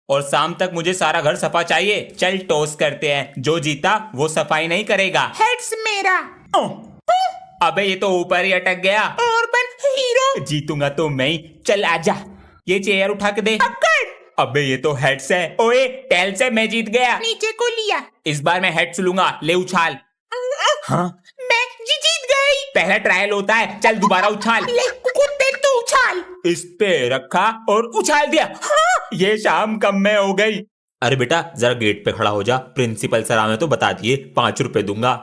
और शाम तक मुझे सारा घर सफा चाहिए। चल टॉस करते हैं, जो जीता वो सफाई नहीं करेगा। हेड्स मेरा। अबे ये तो ऊपर ही अटक गया। और बन हीरो। जीतूंगा तो मैं ही। चल आजा, ये चेयर उठा के दे। पकड़। अबे ये तो हेड्स है। ओए टेल से मैं जीत गया। नीचे को लिया। इस बार मैं हेड्स लूंगा, ले उछाल। हाँ मैं जीत गई। पहला ट्रायल होता है, चल दोबारा उछाल। ले कुत्ते तू उछाल। इस पे रखा और उछाल दिया। हाँ, ये शाम कम में हो गई। अरे बेटा जरा गेट पे खड़ा हो जा, प्रिंसिपल सर हमें तो बता दिए 5 रुपए दूंगा।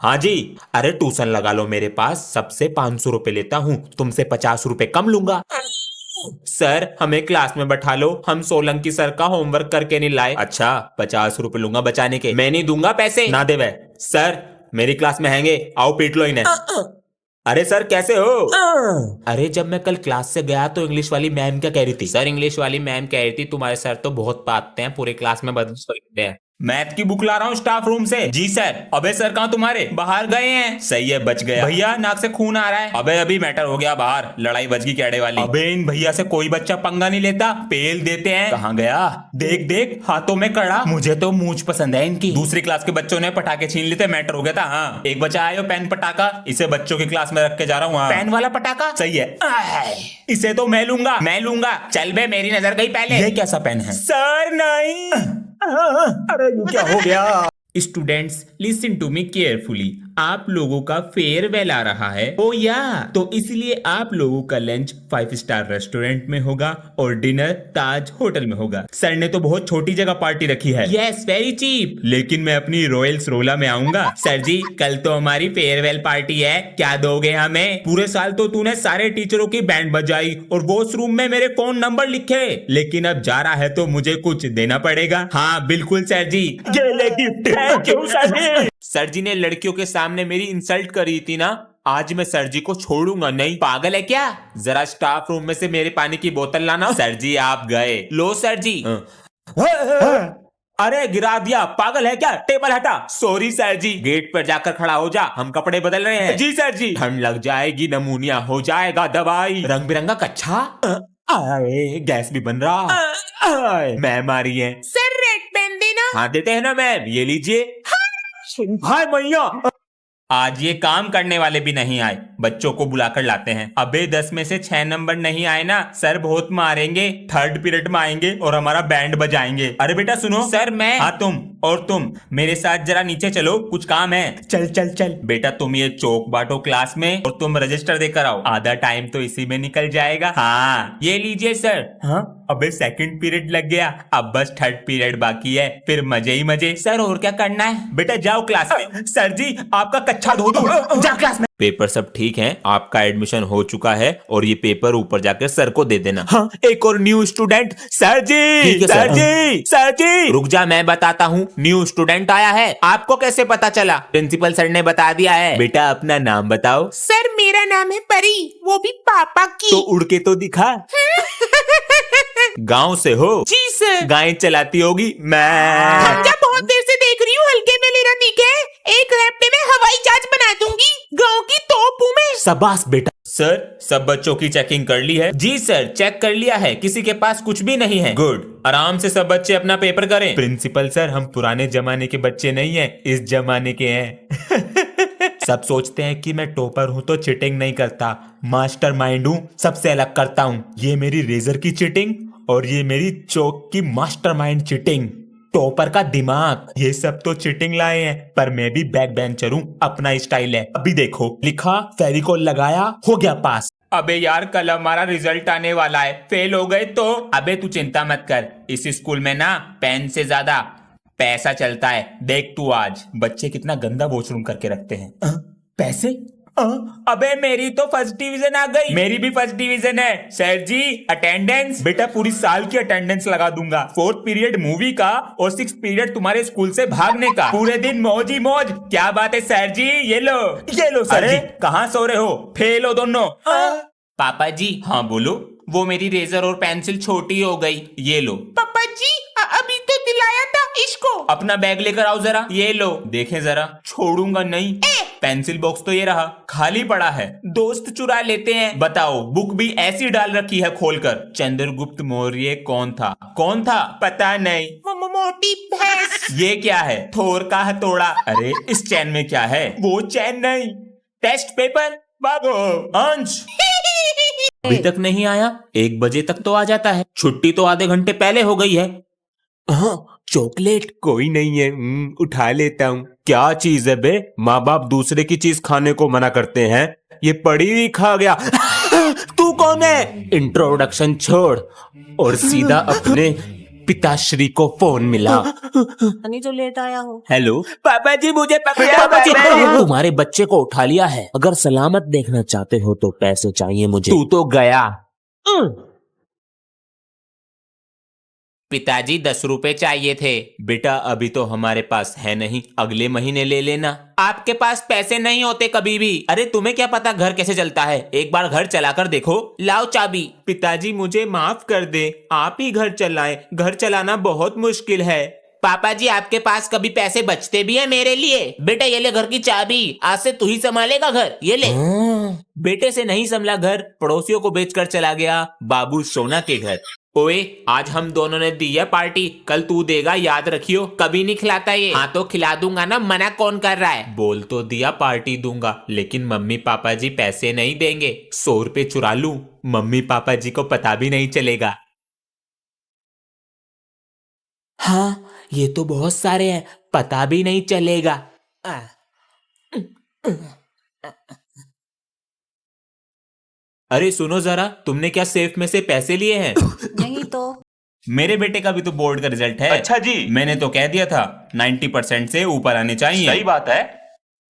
हाँ जी। अरे ट्यूशन लगा लो मेरे पास, सबसे 500 रुपए लेता हूँ, तुमसे 50 रुपए कम लूंगा। सर हमें क्लास में बैठा लो, हम सोलंकी सर का होमवर्क करके नहीं लाए। अच्छा 50 रुपए लूंगा बचाने के, मैं नहीं दूंगा पैसे। ना दे वे। सर मेरी क्लास में हैंगे, आओ पीट लो इन्हें। अरे सर कैसे हो? अरे जब मैं कल क्लास से गया तो इंग्लिश वाली मैम क्या कह रही थी? सर इंग्लिश वाली मैम कह रही थी तुम्हारे सर तो बहुत पाते हैं, पूरे क्लास में बदमाश करते हैं। मैथ की बुक ला रहा हूँ स्टाफ रूम से। जी सर। अबे सर कहाँ तुम्हारे? बाहर गए हैं। सही है बच गया। भैया नाक से खून आ रहा है। अबे अभी मैटर हो गया बाहर, लड़ाई बच गई कैडे वाली। अबे इन भैया से कोई बच्चा पंगा नहीं लेता, पेल देते हैं। कहाँ गया? देख देख हाथों में कड़ा। मुझे तो मूंछ पसंद है इनकी। दूसरी क्लास के बच्चों ने पटाखे छीन लेते, मैटर हो गया था। हाँ एक बच्चा आया पेन पटाखा, इसे बच्चों की क्लास में रख के जा रहा हूँ। पेन वाला पटाखा सही है। इसे तो मैं लूंगा। चल बे मेरी नजर गई पहले। ये कैसा पेन है? सर नहीं। अरे क्या हो गया? Students listen to me carefully, आप लोगों का फेयरवेल आ रहा है। ओ या तो इसलिए आप लोगों का लंच 5 स्टार रेस्टोरेंट में होगा और डिनर ताज होटल में होगा। सर ने तो बहुत छोटी जगह पार्टी रखी है। यस वेरी चीप, लेकिन मैं अपनी रॉयल सरोला में आऊंगा। सर जी कल तो हमारी फेयरवेल पार्टी है, क्या दोगे हमें? पूरे साल तो तूने सारे टीचरों की बैंड बजाई और वॉशरूम में मेरे फोन नंबर लिखे, लेकिन अब जा रहा है तो मुझे कुछ देना पड़ेगा। हाँ बिल्कुल सर जी, ये ले gift. Thank you sir ji. Sir ji ने लड़कियों के सामने मेरी इंसल्ट करी थी ना, आज मैं सर जी को छोड़ूंगा नहीं। पागल है क्या? जरा स्टाफ रूम में से मेरे पानी की बोतल लाना। सर जी आप गए। लो सर जी। अरे गिरा दिया, पागल है क्या? टेबल हटा। सॉरी सर जी। गेट पर जाकर खड़ा हो जा, हम कपड़े बदल रहे हैं। जी सर जी। ठंड लग जाएगी, नमूनिया हो जाएगा, दवाई। रंग बिरंगा कच्छा। गैस भी बन रहा। मैम आ रही है। सर रेड पेन देना। हाँ देते हैं ना मैम, ये लीजिए। हाय मैया, आज ये काम करने वाले भी नहीं आए, बच्चों को बुलाकर लाते हैं। अबे 10 में से 6 नंबर नहीं आए ना सर बहुत मारेंगे। थर्ड पीरियड में आएंगे और हमारा बैंड बजाएंगे। अरे बेटा सुनो। सर मैं। हाँ तुम, और तुम मेरे साथ जरा नीचे चलो, कुछ काम है। चल चल चल। बेटा तुम ये चौक बांटो क्लास में और तुम रजिस्टर देकर आओ, आधा टाइम तो इसी में निकल जाएगा। हाँ ये लीजिए सर। हाँ अबे सेकंड पीरियड लग गया, अब बस थर्ड पीरियड बाकी है, फिर मजे ही मजे। सर और क्या करना है? बेटा जाओ क्लास में। सर जी आपका कच्छा धो दो, जा क्लास में। पेपर सब ठीक है, आपका एडमिशन हो चुका है और ये पेपर ऊपर जाकर सर को दे देना। हाँ एक और new student. Sir ji sir ji sir जी। रुक जा मैं बताता हूँ, न्यू स्टूडेंट आया है। आपको कैसे पता चला? प्रिंसिपल सर ने बता दिया है। बेटा अपना नाम बताओ। सर मेरा नाम है परी, वो भी पापा की। तो उड़ के तो दिखा। गांव से हो? जी सर। गाय चलाती होगी। मैं समझा, बहुत देर से देख रही हूँ, हल्के में लेना ठीक है। एक हफ्ते में हवाई जहाज बना दूंगी, गांव की तोप हूँ मैं। शाबाश बेटा। सर सब बच्चों की चेकिंग कर ली है? जी सर चेक कर लिया है, किसी के पास कुछ भी नहीं है। गुड, आराम से सब बच्चे अपना पेपर करें। प्रिंसिपल सर हम पुराने जमाने के बच्चे नहीं हैं, इस जमाने के हैं। सब सोचते हैं कि मैं टॉपर हूँ तो चीटिंग नहीं करता, मास्टरमाइंड हूँ, सबसे अलग करता हूँ। ये मेरी रेजर की चीटिंग और ये मेरी चौक की मास्टरमाइंड चीटिंग। टॉपर का दिमाग, ये सब तो चीटिंग लाए हैं, पर मैं भी बैक बेंचर हूँ, अपना स्टाइल है। अभी देखो, लिखा, फेविकोल लगाया, हो गया पास। अबे यार कल हमारा रिजल्ट आने वाला है, फेल हो गए तो? अबे तू चिंता मत कर, इस स्कूल में ना पेन से ज्यादा पैसा चलता है। देख तू आज बच्चे कितना गंदा वॉशरूम करके रखते हैं। पैसे? अबे मेरी तो फर्स्ट डिवीजन आ गई। मेरी भी फर्स्ट डिवीजन है। सर जी अटेंडेंस। बेटा पूरी साल की अटेंडेंस लगा दूंगा, 4th पीरियड मूवी का और 6th पीरियड तुम्हारे स्कूल से भागने का, पूरे दिन मौज ही मौज। क्या बात है सर जी, ये लो सर जी। कहाँ सो रहे हो? फेल हो दोनों। पापा जी। हाँ बोलो। वो मेरी रेजर और पेंसिल छोटी हो गई, ये लो। पापा जी अभी तो दिलाया था इसको। अपना बैग लेकर आओ जरा, ये लो। देखें जरा, छोड़ूंगा नहीं। पेंसिल बॉक्स तो ये रहा, खाली पड़ा है। दोस्त चुरा लेते हैं। बताओ, बुक भी ऐसी डाल रखी है खोलकर। चंद्रगुप्त मौर्य कौन था? कौन था? पता नहीं। मोटी भैंस। ये क्या है? थोर का हथौड़ा। अरे इस चैन में क्या है? वो चैन नहीं, टेस्ट पेपर। भागो। अंश अभी तक नहीं आया? 1 बजे तक तो आ जाता है। छुट्टी तो आधे घंटे पहले हो गई है। हाँ, चॉकलेट कोई नहीं है, उठा लेता हूँ। क्या चीज है बे? माँ बाप दूसरे की चीज खाने को मना करते हैं, ये पड़ी हुई खा गया। तू कौन है? इंट्रोडक्शन छोड़ और सीधा अपने पिताश्री को फोन मिला। हनी जो लेट आया हो। हेलो पापा जी, मुझे पकड़ा। तुम्हारे बच्चे को उठा लिया है। अगर सलामत देखना चाहते हो तो पैसे चाहिए मुझे। तू तो गया। पिताजी 10 रुपए चाहिए थे। बेटा अभी तो हमारे पास है नहीं, अगले महीने ले लेना। आपके पास पैसे नहीं होते कभी भी। अरे तुम्हें क्या पता घर कैसे चलता है, एक बार घर चलाकर देखो। लाओ चाबी। पिताजी मुझे माफ कर दे, आप ही घर चलाएं, घर चलाना बहुत मुश्किल है। पापा जी आपके पास कभी पैसे बचते भी है मेरे लिए? बेटा ये ले घर की चाबी, आज से तू ही संभालेगा घर, ये ले। बेटे से नहीं संभला घर, पड़ोसियों को बेचकर चला गया बाबू सोना के घर। ओए आज हम दोनों ने दी है पार्टी, कल तू देगा, याद रखियो। कभी नहीं खिलाता ये। हाँ तो खिला दूंगा ना, मना कौन कर रहा है? बोल तो दिया पार्टी दूंगा, लेकिन मम्मी पापा जी पैसे नहीं देंगे। 100 रुपए चुरा लूं, मम्मी पापा जी को पता भी नहीं चलेगा। हाँ ये तो बहुत सारे हैं, पता भी नहीं चलेगा। अरे सुनो जरा, तुमने क्या सेफ में से पैसे लिए हैं? नहीं तो। मेरे बेटे का भी तो बोर्ड का रिजल्ट है। अच्छा जी। मैंने तो कह दिया था 90% से ऊपर आने चाहिए। सही बात है।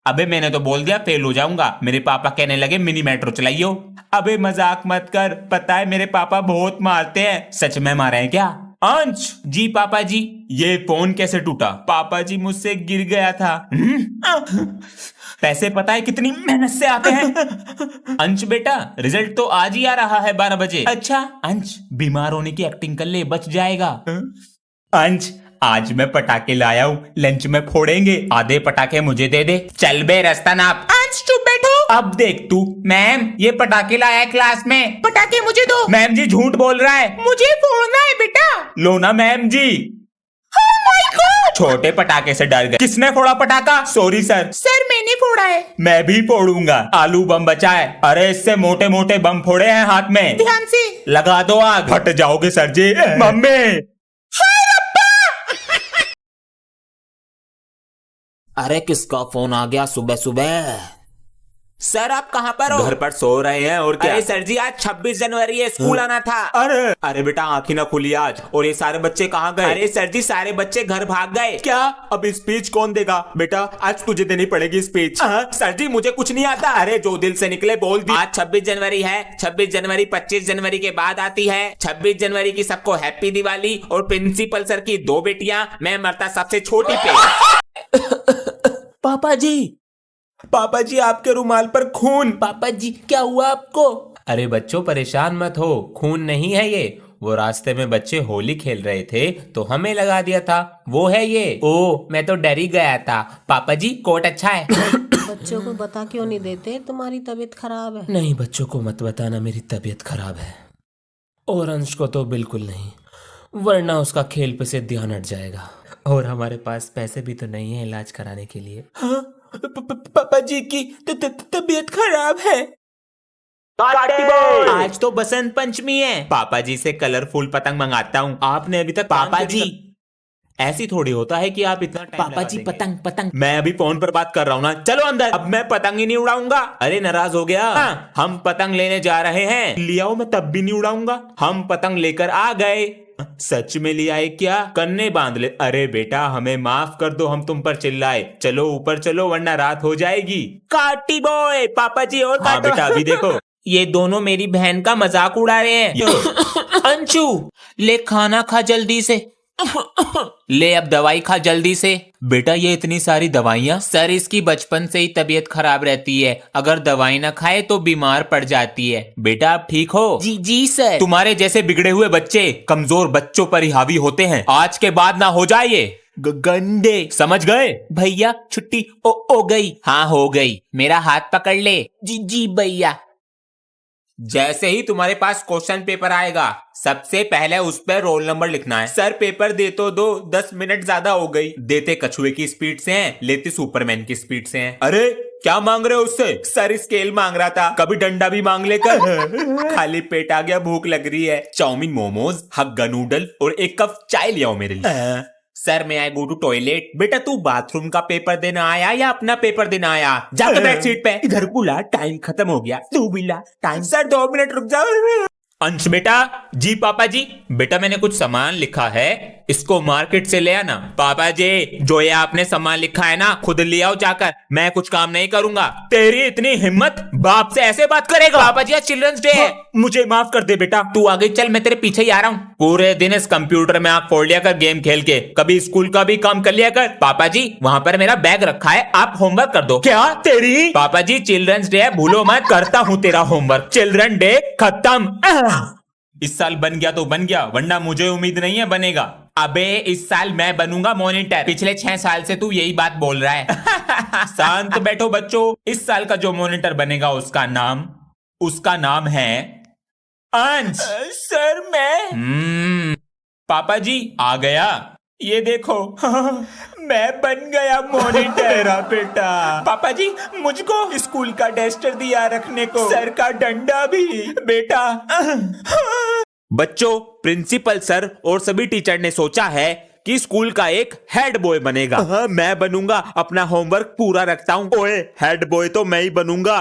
अबे मैंने तो बोल दिया फेल हो जाऊंगा। मेरे पापा कहने लगे मिनी मेट्रो चलाइयो। अबे मजाक मत कर, पता है मेरे पापा बहुत मारते हैं। सच में मारे हैं क्या? अंश जी पापा जी, ये फोन कैसे टूटा? पापा जी मुझसे गिर गया था। पैसे पता है कितनी मेहनत से आते हैं? अंश बेटा रिजल्ट तो आज ही आ रहा है 12 बजे। अच्छा अंश, बीमार होने की एक्टिंग कर ले, बच जाएगा। अंश आज मैं पटाखे लाया हूँ, लंच में फोड़ेंगे, आधे पटाखे मुझे दे दे। चल बे रास्ता नाप। अंश चुप बैठो। अब देख तू। मैम ये पटाखे लाया है क्लास में। पटाखे मुझे दो। मैम जी झूठ बोल रहा है। मुझे फोड़ना है बेटा। लो ना ma'am ji. Oh my God! छोटे पटाखे से डर गए। किसने फोड़ा पटाखा? Sorry sir. सर मैंने फोड़ा है। मैं भी फोड़ूंगा। आलू बम बचा है। अरे इससे मोटे मोटे बम फोड़े हैं हाथ में। ध्यान से लगा दो आग। फट जाओगे सर जी। मम्मी। अरे किसका फोन आ गया सुबह सुबह? सर आप कहाँ पर हो? घर पर सो रहे हैं और क्या? अरे सर जी आज 26 जनवरी है, स्कूल आना था। अरे बेटा आंख ही ना खुली आज। और ये सारे बच्चे कहाँ गए? अरे सर जी सारे बच्चे घर भाग गए। क्या? अब स्पीच कौन देगा? बेटा आज तुझे देनी पड़ेगी स्पीच। सर जी मुझे कुछ नहीं आता। अरे जो दिल से निकले बोल दी। आज 26 जनवरी है। 26 जनवरी 25 जनवरी के बाद आती है। 26 जनवरी की सबको हैप्पी दिवाली। और प्रिंसिपल सर की 2 बेटियां, मैं मरता सबसे छोटी पे। पापा जी, पापा जी आपके रुमाल पर खून। पापा जी क्या हुआ आपको? अरे बच्चों परेशान मत हो, खून नहीं है ये। वो रास्ते में बच्चे होली खेल रहे थे तो हमें लगा दिया था, वो है ये। ओ मैं तो डर ही गया था। पापा जी कोट अच्छा है। बच्चों को बता क्यों नहीं देते तुम्हारी तबीयत खराब है? नहीं बच्चों को मत बताना मेरी तबीयत खराब है। और अंश को तो बिल्कुल नहीं, वरना उसका खेल पे से ध्यान हट जाएगा। और हमारे पास पैसे भी तो नहीं है इलाज कराने के लिए। हाँ? पापा जी की तबीयत खराब है। आज तो बसंत पंचमी है। पापा जी से कलरफुल पतंग मंगाता हूँ। आपने अभी तक पापा जी ऐसी थोड़ी होता है कि आप इतना टाइम पापा जी पतंग पतंग। मैं अभी फोन पर बात कर रहा हूँ ना, चलो अंदर। अब मैं पतंग ही नहीं उड़ाऊंगा। अरे नाराज हो गया? हाँ, हम पतंग लेने जा रहे हैं। लियाओ मैं तब भी नहीं उड़ाऊंगा। हम पतंग लेकर आ गए। सच में लिया है क्या? कन्ने बांध ले। अरे बेटा हमें माफ कर दो, हम तुम पर चिल्लाए। चलो ऊपर चलो वरना रात हो जाएगी। काटी बॉय पापा जी और हाँ बेटा अभी देखो ये दोनों मेरी बहन का मजाक उड़ा रहे हैं। अंशु ले खाना खा जल्दी से। ले अब दवाई खा जल्दी से। बेटा ये इतनी सारी दवाइयाँ? सर इसकी बचपन से ही तबीयत खराब रहती है, अगर दवाई ना खाए तो बीमार पड़ जाती है। बेटा आप ठीक हो? जी जी सर। तुम्हारे जैसे बिगड़े हुए बच्चे कमजोर बच्चों पर ही हावी होते हैं। आज के बाद ना हो जाए ये। गंडे, समझ गए? भैया छुट्टी हो गई। हाँ हो गई, मेरा हाथ पकड़ ले। जी जी भैया। जैसे ही तुम्हारे पास क्वेश्चन पेपर आएगा सबसे पहले उस पर रोल नंबर लिखना है। सर पेपर दे तो दो, 10 मिनट ज्यादा हो गई। देते कछुए की स्पीड से हैं, लेते सुपरमैन की स्पीड से हैं। अरे क्या मांग रहे हो उससे? सर स्केल मांग रहा था, कभी डंडा भी मांग लेकर। खाली पेट आ गया, भूख लग रही है। चाउमीन, मोमोज, हग्गा नूडल और एक कप चाय ले आओ मेरे लिए। सर मैं आई गो टू टॉयलेट। बेटा तू बाथरूम का पेपर देना आया या अपना पेपर देना आया? जाकर बैठ सीट पे। इधर को ला, टाइम खत्म हो गया। तू भी ला टाइम। सर 2 मिनट रुक जाओ। अंश बेटा। जी पापा जी। बेटा मैंने कुछ सामान लिखा है, इसको मार्केट से ले आना। पापा जी जो ये आपने सामान लिखा है ना, खुद ले आओ जाकर, मैं कुछ काम नहीं करूंगा। तेरी इतनी हिम्मत, बाप से ऐसे बात करेगा? पापा जी आज चिल्ड्रंस डे है। मुझे माफ कर दे बेटा। तू आगे चल, मैं तेरे पीछे ही आ रहा हूँ। पूरे दिन इस कंप्यूटर में आंख फोड़ लिया कर गेम खेल के, कभी स्कूल का भी काम कर लिया कर। पापा जी वहाँ पर मेरा बैग रखा है, आप होमवर्क कर दो। क्या तेरी? पापा जी चिल्ड्रंस डे है, भूलो मत। करता हूँ तेरा होमवर्क। चिल्ड्रन डे खत्म। इस साल बन गया तो बन गया, वरना मुझे उम्मीद नहीं है बनेगा। अबे इस साल मैं बनूंगा मॉनिटर। पिछले 6 साल से तू यही बात बोल रहा है। शांत बैठो बच्चों। इस साल का जो मॉनिटर बनेगा उसका नाम है अंश। सर मैं पापा जी आ गया, ये देखो। मैं बन गया मॉनिटर। बेटा पापा जी मुझको स्कूल का डस्टर दिया रखने को, सर का डंडा भी। बेटा बच्चों प्रिंसिपल सर और सभी टीचर ने सोचा है कि स्कूल का एक हेड बॉय बनेगा। मैं बनूंगा, अपना होमवर्क पूरा रखता हूँ। ओए हेड बॉय तो मैं ही बनूंगा,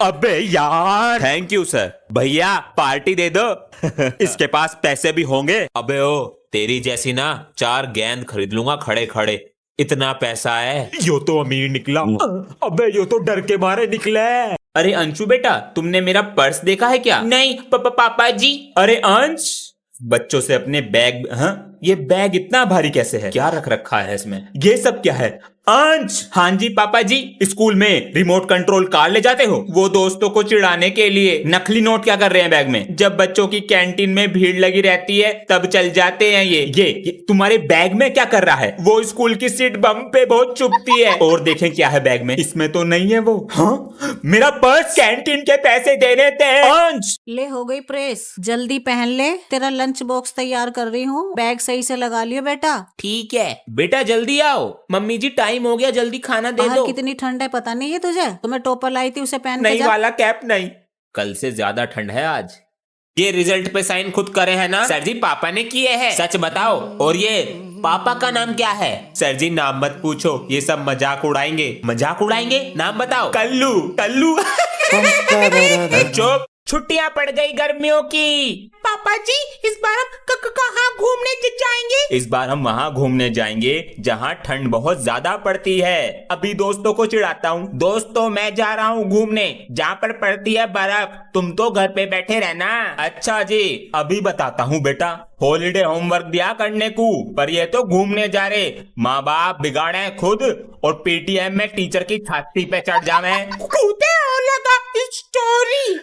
अबे यार थैंक यू सर। भैया पार्टी दे दो। इसके पास पैसे भी होंगे। अबे ओ तेरी जैसी ना 4 गेंद खरीद लूंगा खड़े खड़े, इतना पैसा है। यो तो अमीर निकला। अबे यो तो डर के मारे निकला है। अरे अंशु बेटा तुमने मेरा पर्स देखा है क्या? नहीं पापा जी। अरे अंश बच्चों से अपने बैग। हाँ ये बैग इतना भारी कैसे है? क्या रख रखा है इसमें? ये सब क्या है? अंश। हाँ जी पापा जी। स्कूल में रिमोट कंट्रोल कार ले जाते हो? वो दोस्तों को चिढ़ाने के लिए। नकली नोट क्या कर रहे हैं बैग में? जब बच्चों की कैंटीन में भीड़ लगी रहती है तब चल जाते हैं ये तुम्हारे बैग में क्या कर रहा है? वो स्कूल की सीट बम पे बहुत चुभती है। और देखें क्या है बैग में? इसमें तो नहीं है वो। हाँ मेरा पर्स, कैंटीन के पैसे देने थे। अंश ले हो गई प्रेस, जल्दी पहन ले, तेरा लंच बॉक्स तैयार कर रही हूँ, बैग सही से लगा लियो बेटा। ठीक है बेटा जल्दी आओ, मम्मी जी टाइम हो गया, जल्दी खाना दे बाहर दो। कितनी ठंड है पता नहीं है तुझे? तो मैं टोपर लाई थी, उसे पहन के नहीं जा। वाला कैप नहीं, कल से ज्यादा ठंड है आज। ये रिजल्ट पे साइन खुद करे है ना? सर जी पापा ने किए हैं। सच बताओ। और ये पापा का नाम क्या है? सर जी नाम मत पूछो, ये सब मजाक उड़ाएंगे। मजाक उड़ाएंगे? नाम बताओ। कल्लू कल्लू। चुप। छुट्टियां पड़ गई गर्मियों की। पापा जी इस बार हम कहाँ घूमने जाएंगे? इस बार हम वहाँ घूमने जाएंगे जहाँ ठंड बहुत ज्यादा पड़ती है। अभी दोस्तों को चिढ़ाता हूँ। दोस्तों मैं जा रहा हूँ घूमने जहाँ पर पड़ती है बर्फ, तुम तो घर पे बैठे रहना। अच्छा जी अभी बताता हूँ बेटा। हॉलीडे होमवर्क दिया करने को, पर ये तो घूमने जा रहे। माँ बाप बिगाड़े खुद और पेटीएम में टीचर की छाती पे चढ़ जावे। कूदे और लगा स्टोरी।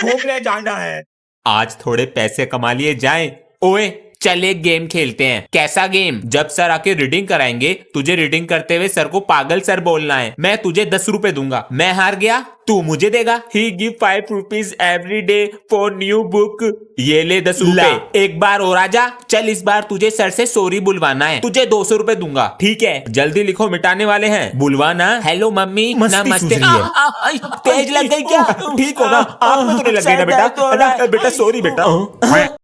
घूमने जाना है। आज थोड़े पैसे कमा लिए जाएं। ओए चल एक गेम खेलते हैं। कैसा गेम? जब सर आके रीडिंग कराएंगे तुझे रीडिंग करते हुए सर को पागल सर बोलना है। मैं तुझे 10 रुपए दूंगा। मैं हार गया तू मुझे देगा। He give 5 rupees every day for new book. ये ले 10 रुपए। एक बार और आजा। चल इस बार तुझे सर से सॉरी बुलवाना है, तुझे 200 रुपए दूंगा। ठीक है जल्दी लिखो, मिटाने वाले हैं। बुलवाना। Hello mummy. मस्ती नमस्ते। सूझ रही है। तेज लग गई क्या? ठीक हो ना? आप में तो नहीं लग गई ना बेटा? बेटा सॉरी बेटा।